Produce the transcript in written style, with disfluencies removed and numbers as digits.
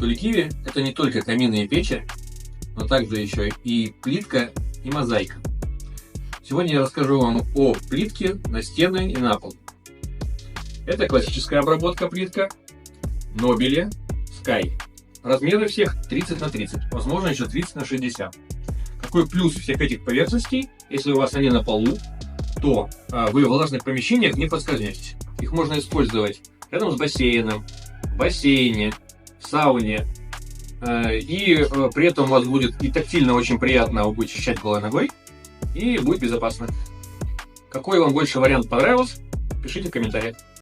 Туле Киви это не только камины и печи, но также еще и плитка и мозаика. Сегодня я расскажу вам о плитке на стены и на пол. Это классическая обработка плитка Nobile Sky. Размеры всех 30 на 30, возможно еще 30 на 60. Какой плюс всех этих поверхностей? Если у вас они на полу, то вы в влажных помещениях не подскользнетесь. Их можно использовать рядом с бассейном, в бассейне, в сауне. И при этом у вас будет и тактильно очень приятно, вы будете чищать голой ногой, и будет безопасно. Какой вам больше вариант понравился, пишите в комментариях.